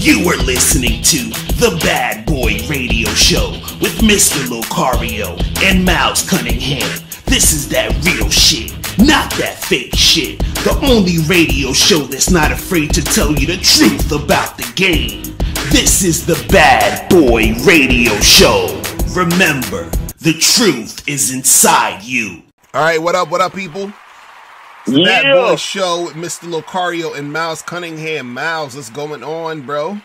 You are listening to The Bad Boy Radio Show with Mr. Locario and Miles Cunningham. This is that real shit, not that fake shit. The only radio show that's not afraid to tell you the truth about the game. This is The Bad Boy Radio Show. Remember, the truth is inside you. Alright, what up, people? It's the Bad Boy Show with Mr. Locario and Miles Cunningham. Miles, what's going on, bro?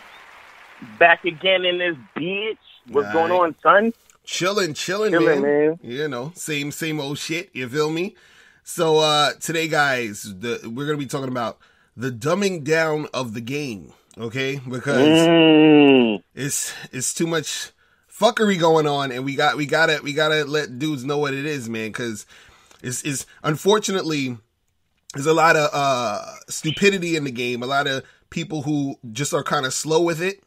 Back again in this bitch. What's going on, son? Chilling, man. You know, same old shit. You feel me? So today, guys, we're gonna be talking about the dumbing down of the game. Okay, because it's too much fuckery going on, and we gotta let dudes know what it is, man. Because it's unfortunately. There's a lot of stupidity in the game, a lot of people who just are kind of slow with it,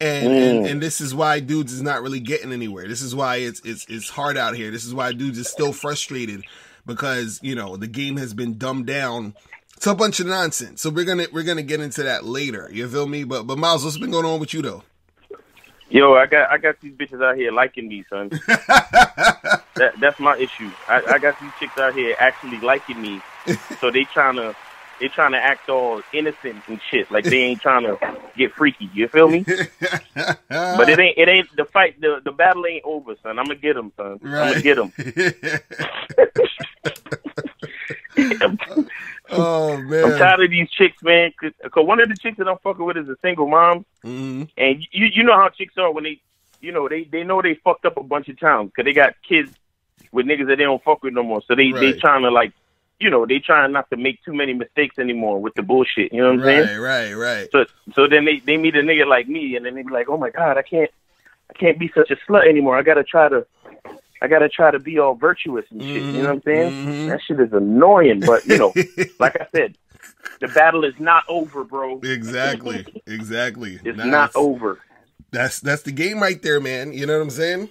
and this is why dudes is not really getting anywhere. This is why it's hard out here. This is why dudes is still frustrated because, you know, the game has been dumbed down. It's a bunch of nonsense. So we're gonna get into that later. You feel me? But Miles, what's been going on with you though? Yo, I got these bitches out here liking me, son. That's my issue. I got these chicks out here actually liking me. So they trying to act all innocent and shit, like they ain't trying to get freaky. You feel me? But it ain't the fight. The battle ain't over, son. I'm gonna get them, son. Right. I'm gonna get them. Oh man, I'm tired of these chicks, man. Cause one of the chicks that I'm fucking with is a single mom, and you know how chicks are when they know they fucked up a bunch of times because they got kids with niggas that they don't fuck with no more. So they trying to like. You know, they trying not to make too many mistakes anymore with the bullshit. You know what I'm saying? Right. So then they meet a nigga like me, and then they be like, "Oh my god, I can't be such a slut anymore. I gotta try to be all virtuous and shit." You know what I'm saying? That shit is annoying, but you know, like I said, the battle is not over, bro. Exactly. It's not over. That's the game right there, man. You know what I'm saying?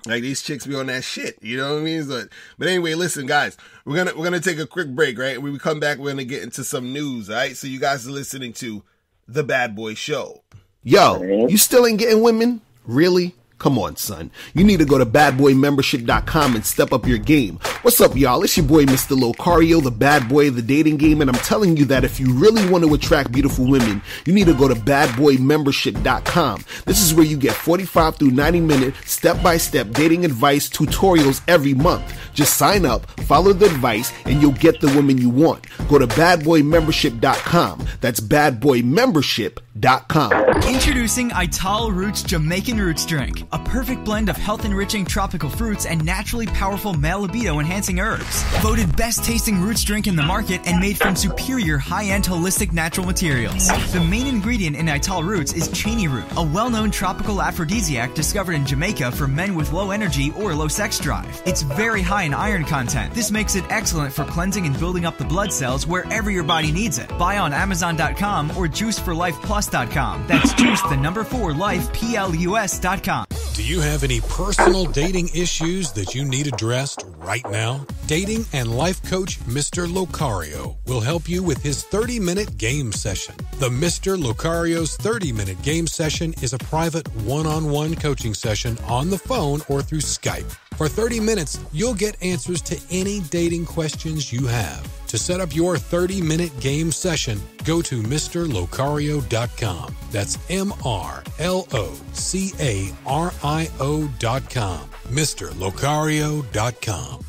Like these chicks be on that shit, you know what I mean? But anyway, listen, guys, we're gonna take a quick break, right? When we come back, we're gonna get into some news, all right? So you guys are listening to The Bad Boy Show. Yo, you still ain't getting women? Really? Come on, son. You need to go to badboymembership.com and step up your game. What's up, y'all? It's your boy, Mr. Locario, the bad boy of the dating game, and I'm telling you that if you really want to attract beautiful women, you need to go to badboymembership.com. This is where you get 45 through 90-minute step-by-step dating advice tutorials every month. Just sign up, follow the advice, and you'll get the woman you want. Go to badboymembership.com. That's badboymembership.com. Introducing Ital Roots Jamaican Roots Drink, a perfect blend of health-enriching tropical fruits and naturally powerful male libido-enhancing herbs. Voted best-tasting roots drink in the market and made from superior high-end holistic natural materials. The main ingredient in Ital Roots is Cheney root, a well-known tropical aphrodisiac discovered in Jamaica for men with low energy or low sex drive. It's very high in iron content. This makes it excellent for cleansing and building up the blood cells wherever your body needs it. Buy on Amazon.com or JuiceForLifePlus.com. That's Juice, the number 4, Life, PLUS.com. Do you have any personal dating issues that you need addressed right now? Dating and life coach Mr. Locario will help you with his 30-minute game session. The Mr. Locario's 30-minute game session is a private one-on-one coaching session on the phone or through Skype. For 30 minutes, you'll get answers to any dating questions you have. To set up your 30-minute game session, go to MrLocario.com. That's MrLocario.com. MrLocario.com.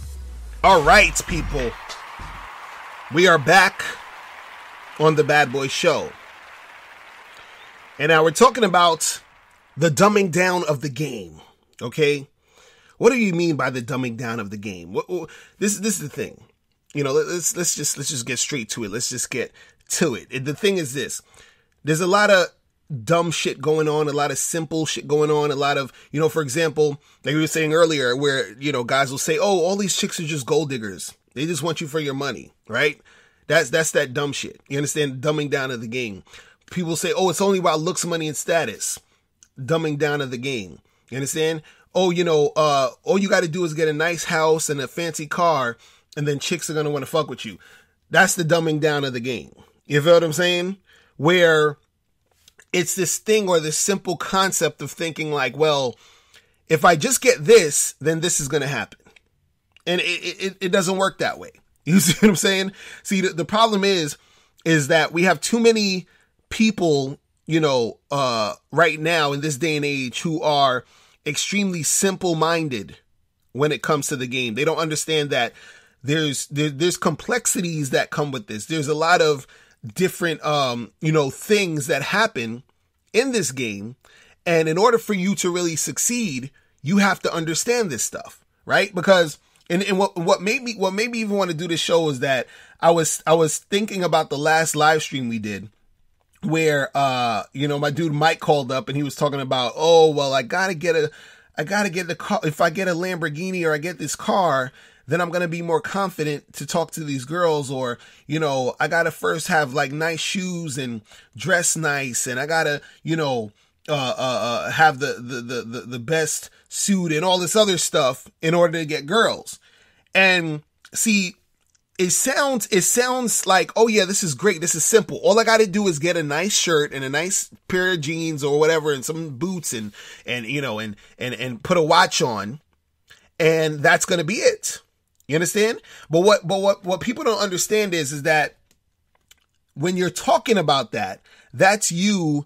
All right, people. We are back on The Bad Boy Show. And now we're talking about the dumbing down of the game, okay? What do you mean by the dumbing down of the game? This is the thing. You know, let's just get straight to it. Let's just get to it. The thing is this. There's a lot of dumb shit going on, a lot of simple shit going on, a lot of, you know, for example, like we were saying earlier, where, you know, guys will say, oh, all these chicks are just gold diggers. They just want you for your money, right? That's that dumb shit. You understand? Dumbing down of the game. People say, oh, it's only about looks, money, and status. Dumbing down of the game. You understand? Oh, you know, all you got to do is get a nice house and a fancy car, and then chicks are going to want to fuck with you. That's the dumbing down of the game. You feel what I'm saying? Where it's this thing or this simple concept of thinking like, well, if I just get this, then this is going to happen. And it doesn't work that way. You see what I'm saying? See, the problem is that we have too many people, right now in this day and age who are extremely simple-minded when it comes to the game. They don't understand that there's complexities that come with this. There's a lot of different, things that happen in this game. And in order for you to really succeed, you have to understand this stuff, right? Because and what made me even want to do this show is that I was thinking about the last live stream we did where, my dude Mike called up and he was talking about, oh, well, I gotta get the car. If I get a Lamborghini or I get this car, then I'm going to be more confident to talk to these girls, or, I got to first have like nice shoes and dress nice. And I got to, have the best suit and all this other stuff in order to get girls. And see, it sounds like, oh yeah, this is great. This is simple. All I got to do is get a nice shirt and a nice pair of jeans or whatever, and some boots and put a watch on. And that's going to be it. You understand? But what people don't understand is that when you're talking about that, that's you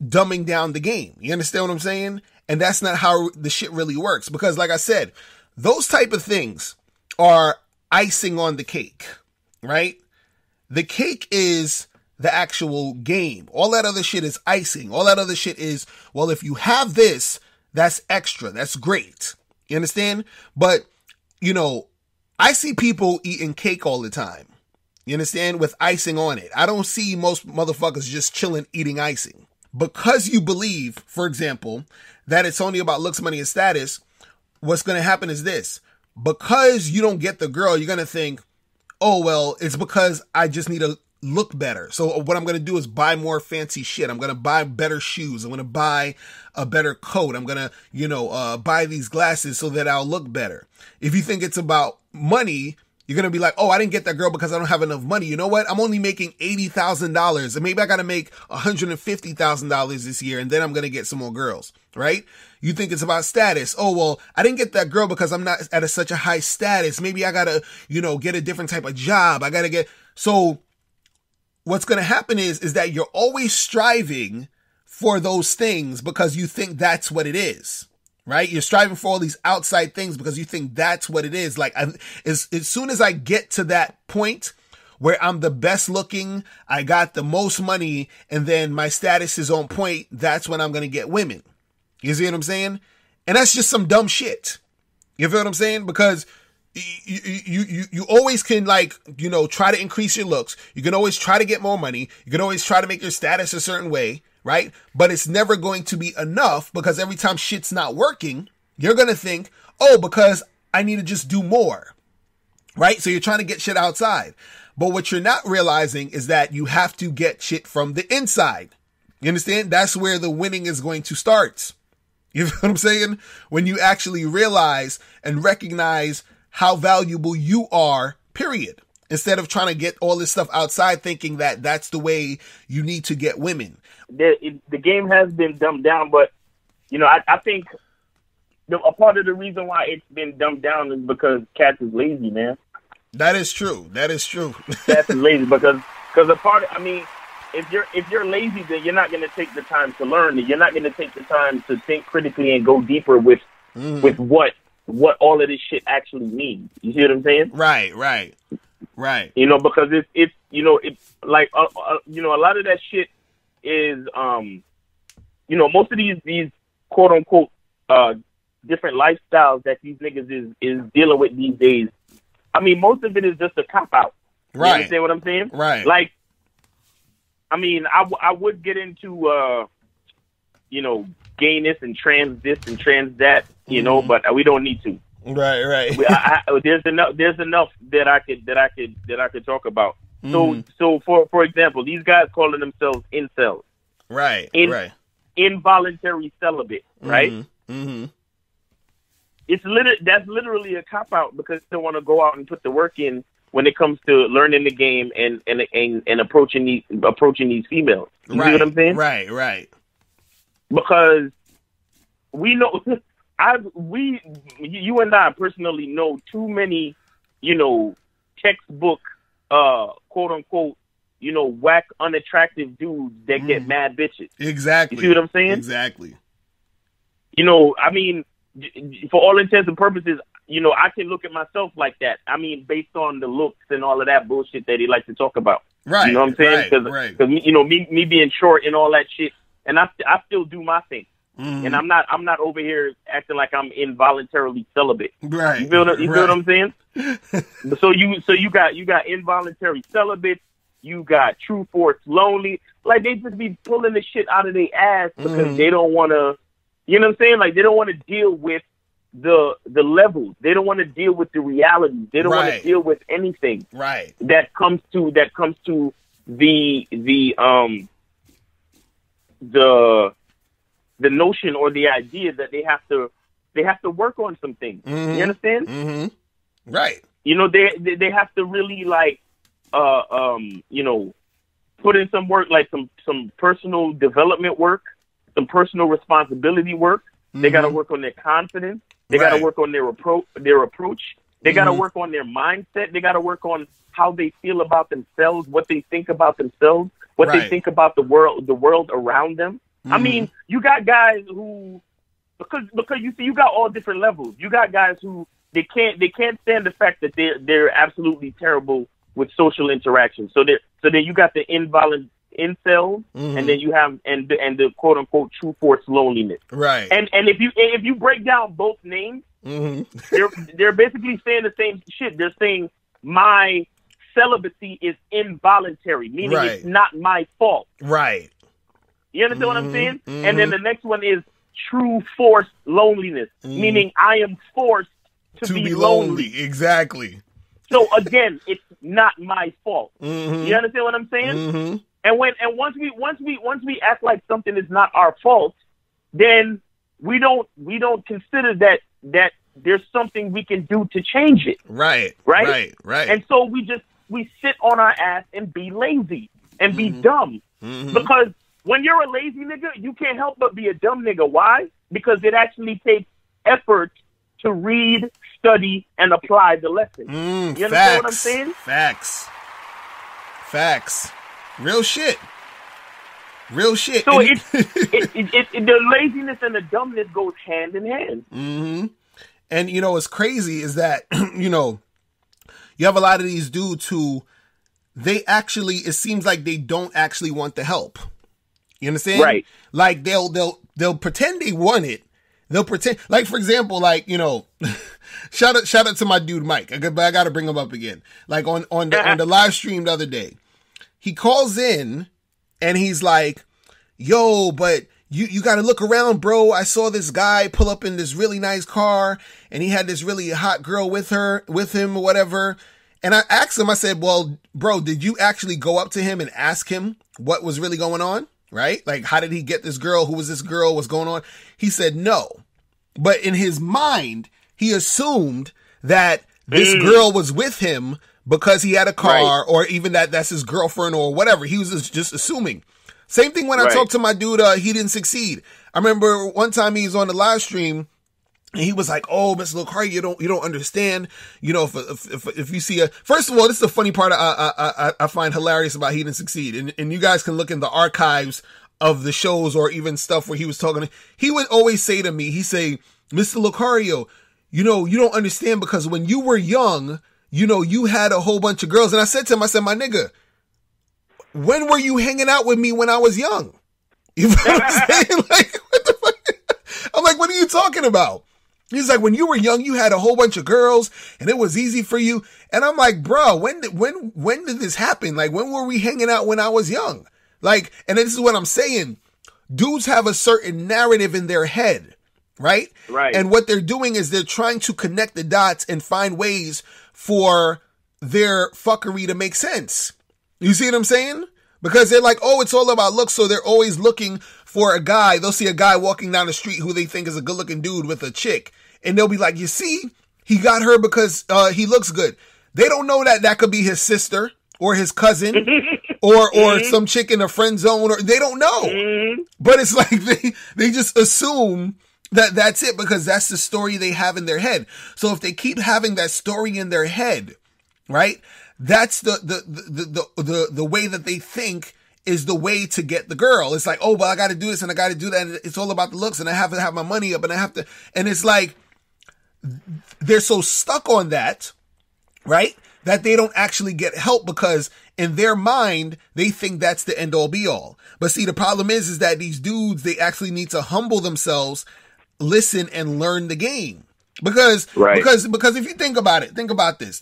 dumbing down the game. You understand what I'm saying? And that's not how the shit really works. Because like I said, those type of things are icing on the cake, right? The cake is the actual game. All that other shit is icing. All that other shit is, well, if you have this, that's extra. That's great. You understand? But, I see people eating cake all the time. You understand? With icing on it. I don't see most motherfuckers just chilling eating icing. Because you believe, for example, that it's only about looks, money, and status, what's going to happen is this. Because you don't get the girl, you're going to think, oh, well, it's because I just need to look better. So what I'm going to do is buy more fancy shit. I'm going to buy better shoes. I'm going to buy a better coat. I'm going to, buy these glasses so that I'll look better. If you think it's about money, you're going to be like, oh, I didn't get that girl because I don't have enough money. You know what? I'm only making $80,000 and maybe I got to make $150,000 this year. And then I'm going to get some more girls, right? You think it's about status. Oh, well, I didn't get that girl because I'm not at such a high status. Maybe I got to, get a different type of job. I got to get, so what's going to happen is that you're always striving for those things because you think that's what it is. Right? You're striving for all these outside things because you think that's what it is. Like, as soon as I get to that point where I'm the best looking, I got the most money, and then my status is on point, that's when I'm going to get women. You see what I'm saying? And that's just some dumb shit. You feel what I'm saying? Because you always can, like, try to increase your looks. You can always try to get more money. You can always try to make your status a certain way. Right? But it's never going to be enough because every time shit's not working, you're going to think, oh, because I need to just do more. Right? So you're trying to get shit outside. But what you're not realizing is that you have to get shit from the inside. You understand? That's where the winning is going to start. You know what I'm saying? When you actually realize and recognize how valuable you are, period. Instead of trying to get all this stuff outside thinking that that's the way you need to get women. The game has been dumbed down, but, I think a part of the reason why it's been dumbed down is because cats is lazy, man. That is true. Cats is lazy because a part of, if you're lazy, then you're not going to take the time to learn. You're not going to take the time to think critically and go deeper with what all of this shit actually means. You see what I'm saying? Right. Because it's like a lot of that shit is most of these quote unquote different lifestyles that these niggas is dealing with these days. Most of it is just a cop out. Right. You understand what I'm saying? Right. Like, I would get into gayness and trans this and trans that, but we don't need to. Right. There's enough that I could talk about. So for example, these guys calling themselves incels. Right. Involuntary celibate, right? Mm-hmm. That's literally a cop out because they want to go out and put the work in when it comes to learning the game and approaching these females. You see what I'm saying? Right. Because we know, you and I personally know too many, textbook, quote unquote, whack, unattractive dudes that get mad bitches. Exactly. You see what I'm saying? Exactly. I mean, for all intents and purposes, I can look at myself like that. I mean, based on the looks and all of that bullshit that he likes to talk about. Right. You know what I'm saying? Because me being short and all that shit, and I still do my thing. Mm-hmm. And I'm not over here acting like I'm involuntarily celibate. Right. You feel what I'm saying? So you got involuntary celibate, you got true force lonely. Like, they just be pulling the shit out of their ass because they don't want to. You know what I'm saying? Like, they don't want to deal with the levels. They don't want to deal with the reality. They don't want to deal with anything that comes to the notion or the idea that they have to work on some things. You understand? Mm-hmm. Right. They have to really put in some work, like some personal development work, some personal responsibility work. They got to work on their confidence. They got to work on their approach. They got to work on their mindset. They got to work on how they feel about themselves, what they think about themselves, what they think about the world around them. I mean, you got guys who, because you see, you got all different levels. You got guys who they can't stand the fact that they're absolutely terrible with social interaction. So then you got the incels, and then you have and the quote unquote true force loneliness. Right. And if you break down both names, they're basically saying the same shit. They're saying my celibacy is involuntary, meaning it's not my fault. Right. You understand what I'm saying? And then the next one is true force loneliness, meaning I am forced to be lonely. Exactly. So again, it's not my fault. You understand what I'm saying? And once we act like something is not our fault, then we don't consider that there's something we can do to change it. Right. And so we sit on our ass and be lazy and be dumb. Because when you're a lazy nigga, you can't help but be a dumb nigga. Why? Because it actually takes effort to read, study, and apply the lesson. You understand what I'm saying? Facts. Real shit. So the laziness and the dumbness goes hand in hand. And what's crazy is that you have a lot of these dudes who it seems like they don't actually want the help. You understand? Right. Like they'll pretend they want it. They'll pretend, like, for example, like, shout out to my dude Mike. I got to bring him up again. Like on the live stream the other day, he calls in and he's like, "Yo, but you got to look around, bro. I saw this guy pull up in this really nice car, and he had this really hot girl with him, or whatever." And I asked him, I said, "Well, bro, did you actually go up to him and ask him what was really going on?" Right? Like, how did he get this girl? Who was this girl? What's going on? He said no. But in his mind, he assumed that this girl was with him because he had a car, or even that's his girlfriend or whatever. He was just assuming. Same thing when I talked to my dude, He Didn't Succeed. I remember one time he was on the live stream and he was like, "Oh, Mr. Locario, you don't understand. If you see first of all, this is the funny part I find hilarious about He Didn't Succeed. And you guys can look in the archives of the shows or even stuff where he was talking. He would always say to me, he'd say, "Mr. Locario, you don't understand because when you were young, you had a whole bunch of girls." And I said to him, "My nigga, when were you hanging out with me when I was young?" You know what I'm saying? Like, what the fuck? I'm like, "What are you talking about?" He's like, "When you were young, you had a whole bunch of girls and it was easy for you." And I'm like, "Bro, when did this happen? Like, when were we hanging out when I was young?" Like, and this is what I'm saying. Dudes have a certain narrative in their head, right? Right. And what they're doing is they're trying to connect the dots and find ways for their fuckery to make sense. You see what I'm saying? Because they're like, "Oh, it's all about looks." So they're always looking for a guy. They'll see a guy walking down the street who they think is a good looking dude with a chick. And they'll be like, "You see, he got her because he looks good." They don't know that could be his sister. or his cousin or some chick in a friend zone, or they don't know. But it's like they just assume that that's it because that's the story they have in their head. So if they keep having that story in their head, right? That's the way that they think is the way to get the girl. It's like, oh, well, I got to do this and I got to do that. And it's all about the looks and I have to have my money up and I have to, and it's like, they're so stuck on that, right? That they don't actually get help because in their mind, they think that's the end all be all. But see, the problem is that these dudes, they actually need to humble themselves, listen and learn the game. Because if you think about it, think about this.